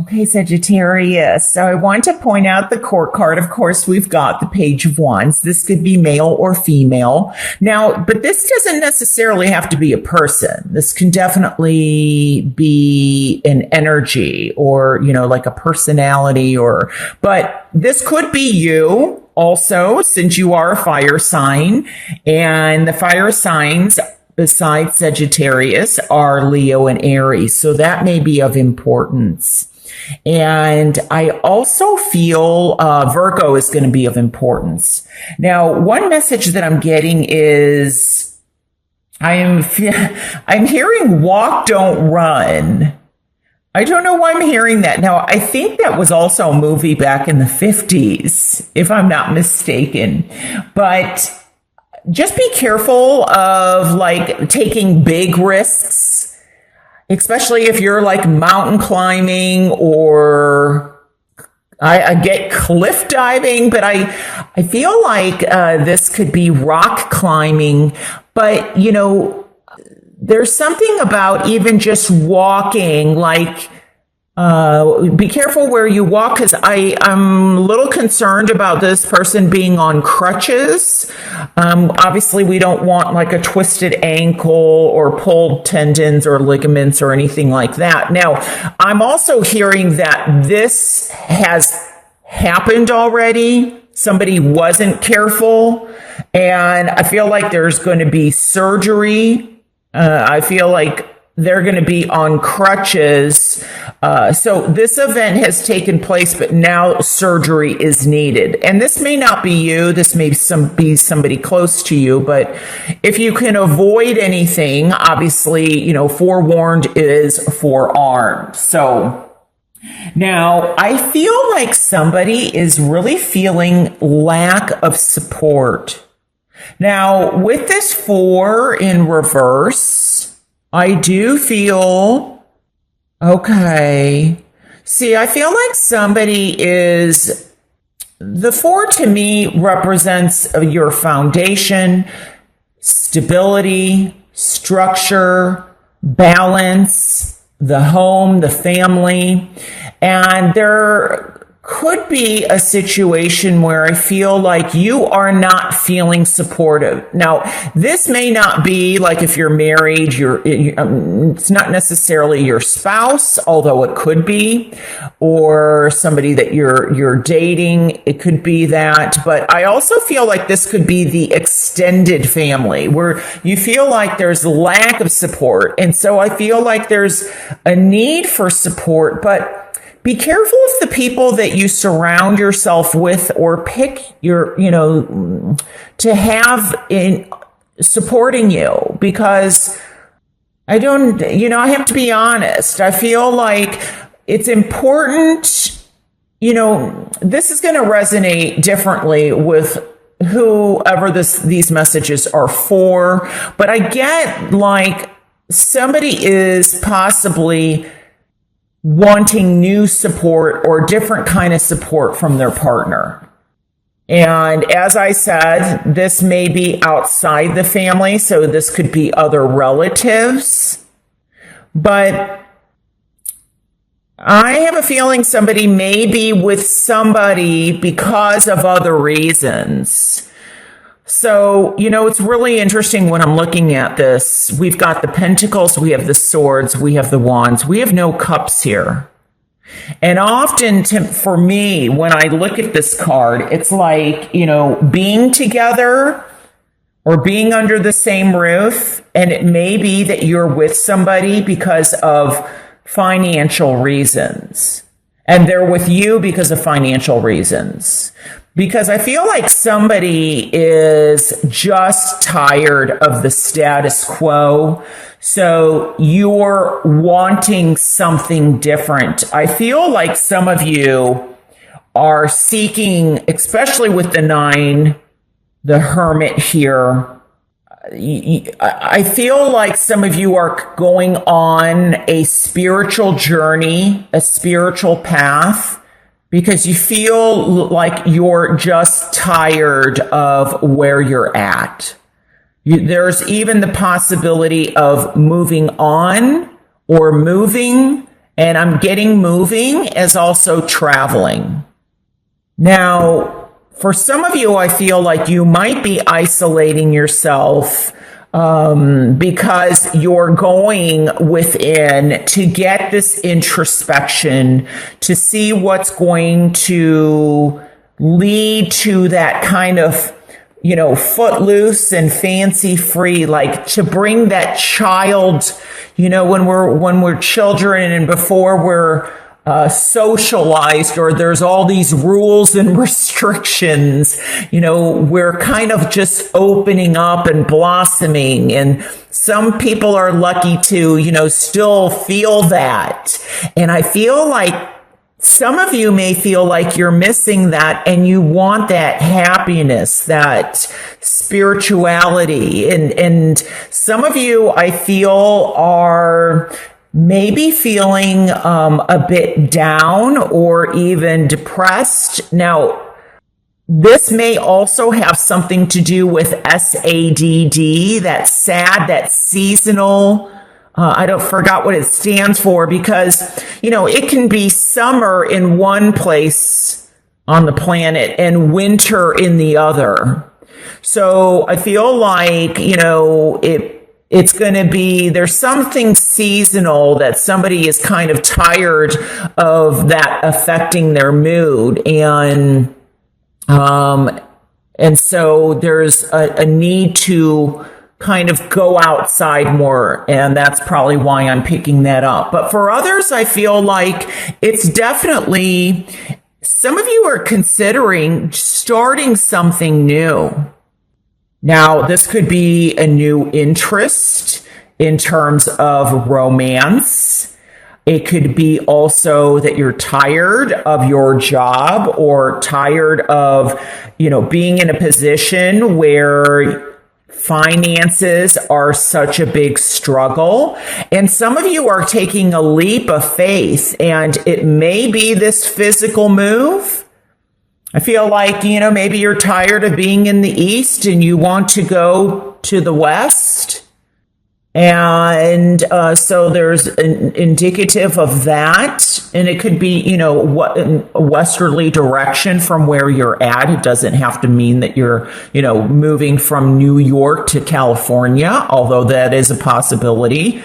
Okay, Sagittarius. So I want to point out the court card. Of course, we've got the Page of Wands. This could be male or female. Now, but this doesn't necessarily have to be a person. This can definitely be an energy or, like a personality but this could be you also, since you are a fire sign, and the fire signs besides Sagittarius are Leo and Aries. So that may be of importance. And I also feel Virgo is going to be of importance. Now, one message that I'm getting is I'm hearing walk, don't run. I don't know why I'm hearing that. Now, I think that was also a movie back in the 50s, if I'm not mistaken. But just be careful of taking big risks, especially if you're mountain climbing or I get cliff diving, but I feel like this could be rock climbing. But, there's something about even just walking, be careful where you walk, because I'm a little concerned about this person being on crutches. Obviously, we don't want a twisted ankle or pulled tendons or ligaments or anything like that. Now, I'm also hearing that this has happened already. Somebody wasn't careful, and I feel like there's going to be surgery. I feel like they're going to be on crutches. So this event has taken place, but now surgery is needed. And this may not be you. This may be somebody close to you. But if you can avoid anything, obviously, forewarned is forearmed. So now I feel like somebody is really feeling lack of support. Now, with this 4 in reverse, I do feel, okay. See, I feel like somebody is, the 4 to me represents your foundation, stability, structure, balance, the home, the family. And there could be a situation where I feel like you are not feeling supportive. Now, this may not be if you're married, it's not necessarily your spouse, although it could be, or somebody that you're dating. It could be that, but I also feel like this could be the extended family where you feel like there's lack of support. And so I feel like there's a need for support, but be careful of the people that you surround yourself with or pick to have in supporting you, because I have to be honest. I feel like it's important, this is going to resonate differently with whoever these messages are for, but I get somebody is possibly wanting new support or different kind of support from their partner. And as I said, this may be outside the family, so this could be other relatives. But I have a feeling somebody may be with somebody because of other reasons. So, it's really interesting when I'm looking at this. We've got the pentacles, we have the swords, we have the wands, we have no cups here. And often for me, when I look at this card, it's being together or being under the same roof. And it may be that you're with somebody because of financial reasons. And they're with you because of financial reasons. Because I feel like somebody is just tired of the status quo. So you're wanting something different. I feel like some of you are seeking, especially with the 9, the Hermit here. I feel like some of you are going on a spiritual journey, a spiritual path, because you feel like you're just tired of where you're at. There's even the possibility of moving on or moving And I'm getting moving as also traveling. Now, for some of you, I feel like you might be isolating yourself because you're going within to get this introspection, to see what's going to lead to that kind of, footloose and fancy free, like to bring that child, when we're children and before we're socialized, or there's all these rules and restrictions, we're kind of just opening up and blossoming. And some people are lucky to, still feel that. And I feel like some of you may feel like you're missing that and you want that happiness, that spirituality. And some of you, I feel, are maybe feeling a bit down or even depressed. Now, this may also have something to do with SADD, that sad, that seasonal. I don't forgot what it stands for, because, it can be summer in one place on the planet and winter in the other. So I feel like, it's going to be, there's something seasonal that somebody is kind of tired of that affecting their mood. And so there's a need to kind of go outside more. And that's probably why I'm picking that up. But for others, I feel like it's definitely, some of you are considering starting something new. Now, this could be a new interest in terms of romance. It could be also that you're tired of your job or tired of, being in a position where finances are such a big struggle. And some of you are taking a leap of faith, and it may be this physical move. I feel like, maybe you're tired of being in the East and you want to go to the West. And so there's an indicative of that. And it could be, a westerly direction from where you're at. It doesn't have to mean that you're, moving from New York to California, although that is a possibility.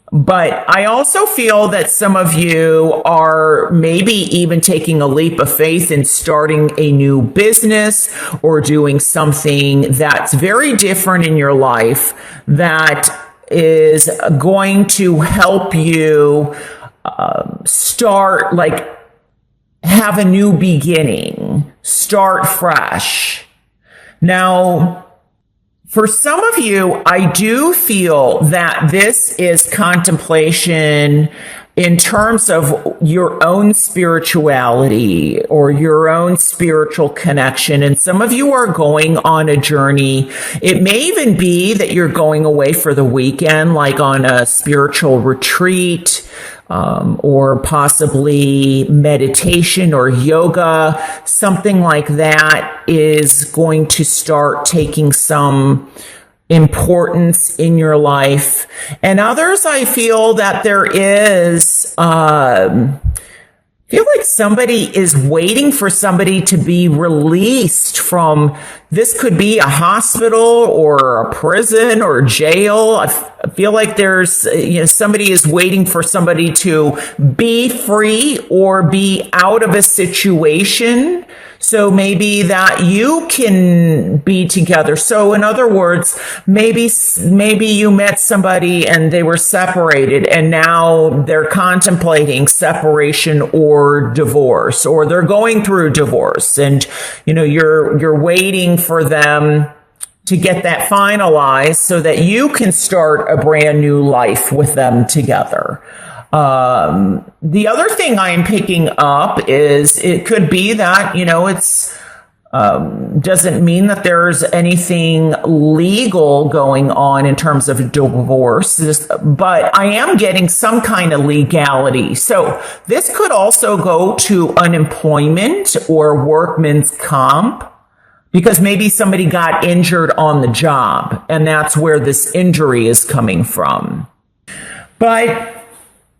But I also feel that some of you are maybe even taking a leap of faith in starting a new business or doing something that's very different in your life that is going to help you start, like, have a new beginning, start fresh. Now, for some of you, I do feel that this is contemplation in terms of your own spirituality or your own spiritual connection. And some of you are going on a journey. It may even be that you're going away for the weekend, like on a spiritual retreat, or possibly meditation or yoga. Something like that is going to start taking some importance in your life. And others, I feel that there is, feel like somebody is waiting for somebody to be released from, this could be a hospital or a prison or jail. I feel like there's, somebody is waiting for somebody to be free or be out of a situation. So maybe that you can be together. So in other words, maybe you met somebody and they were separated and now they're contemplating separation or divorce, or they're going through divorce, and you're waiting for them to get that finalized so that you can start a brand new life with them together. The other thing I'm picking up is it could be that, it's, doesn't mean that there's anything legal going on in terms of divorce, but I am getting some kind of legality. So this could also go to unemployment or workman's comp, because maybe somebody got injured on the job and that's where this injury is coming from. But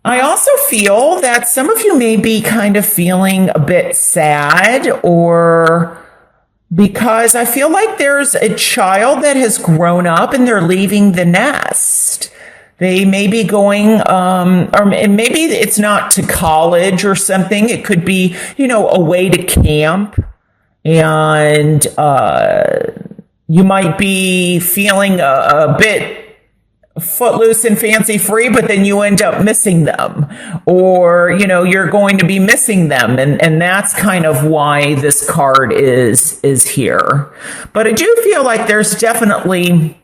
I also feel that some of you may be kind of feeling a bit sad, or because I feel like there's a child that has grown up and they're leaving the nest. They may be going, or maybe it's not to college or something. It could be, away to camp. And you might be feeling a bit footloose and fancy free, but then you end up missing them, or you're going to be missing them, and that's kind of why this card is here. But I do feel like there's definitely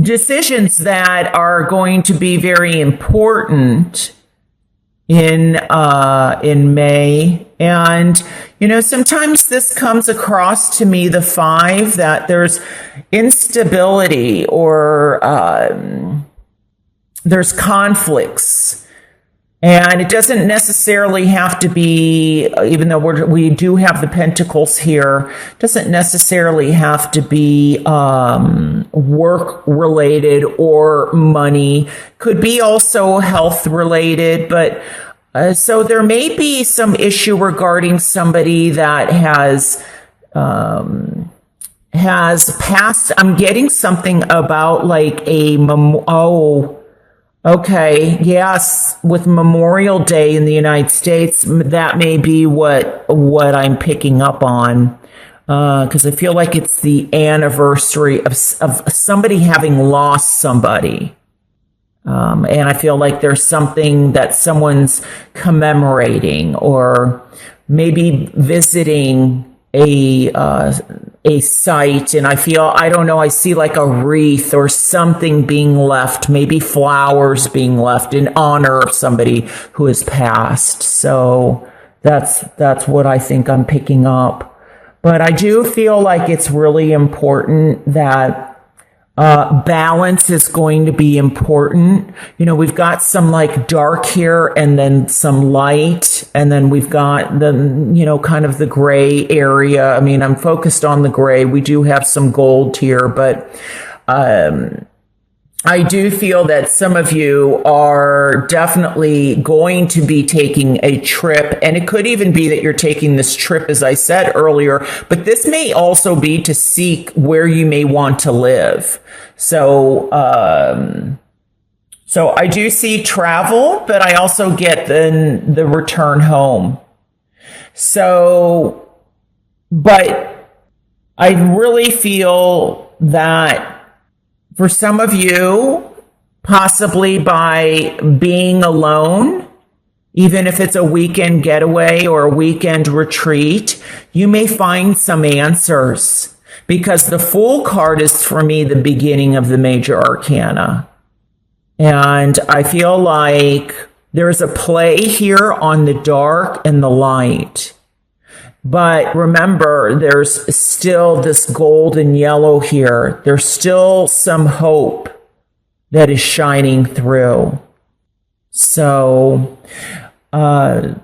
decisions that are going to be very important in May. And, sometimes this comes across to me, the 5, that there's instability, or there's conflicts. And it doesn't necessarily have to be, even though we do have the Pentacles here, doesn't necessarily have to be work related or money. Could be also health related, but so there may be some issue regarding somebody that has passed. I'm getting something about like okay, yes, with Memorial Day in the United States, that may be what I'm picking up on, because I feel like it's the anniversary of somebody having lost somebody. And I feel like there's something that someone's commemorating, or maybe visiting a site, and I see like a wreath or something being left, maybe flowers being left in honor of somebody who has passed. So that's what I think I'm picking up. But I do feel like it's really important that balance is going to be important. We've got some like dark here, and then some light, and then we've got the, kind of the gray area. I mean, I'm focused on the gray. We do have some gold here, but I do feel that some of you are definitely going to be taking a trip, and it could even be that you're taking this trip, as I said earlier, but this may also be to seek where you may want to live. So I do see travel, but I also get the return home. So, but I really feel that for some of you, possibly by being alone, even if it's a weekend getaway or a weekend retreat, you may find some answers, because the Fool card is, for me, the beginning of the major arcana. And I feel like there's a play here on the dark and the light. But remember, there's still this gold and yellow here. There's still some hope that is shining through. So, and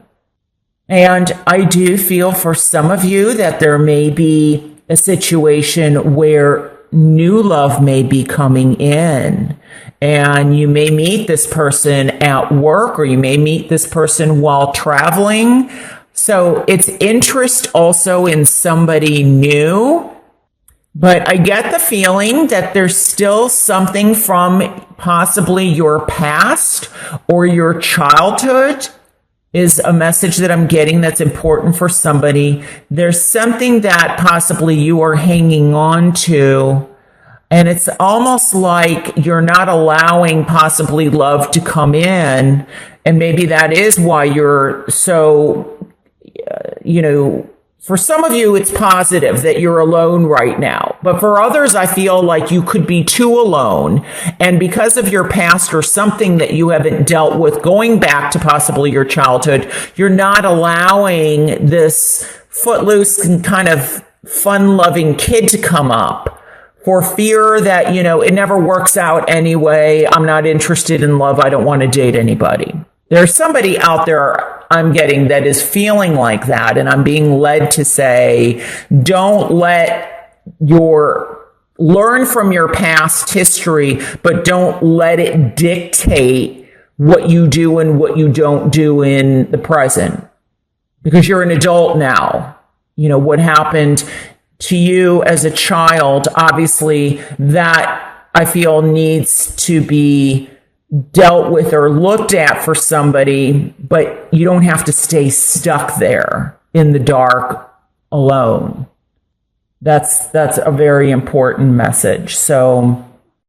I do feel for some of you that there may be a situation where new love may be coming in, and you may meet this person at work, or you may meet this person while traveling. So it's interest also in somebody new, but I get the feeling that there's still something from possibly your past or your childhood is a message that I'm getting that's important for somebody. There's something that possibly you are hanging on to, and it's almost like you're not allowing possibly love to come in, and maybe that is why you're so, for some of you, it's positive that you're alone right now. But for others, I feel like you could be too alone. And because of your past or something that you haven't dealt with, going back to possibly your childhood, you're not allowing this footloose and kind of fun-loving kid to come up, for fear that, it never works out anyway. I'm not interested in love. I don't want to date anybody. There's somebody out there I'm getting that is feeling like that, and I'm being led to say, don't let your learn from your past history, but don't let it dictate what you do and what you don't do in the present. Because you're an adult now. You know, what happened to you as a child, obviously, that I feel needs to be dealt with or looked at for somebody, but you don't have to stay stuck there in the dark alone. That's a very important message. So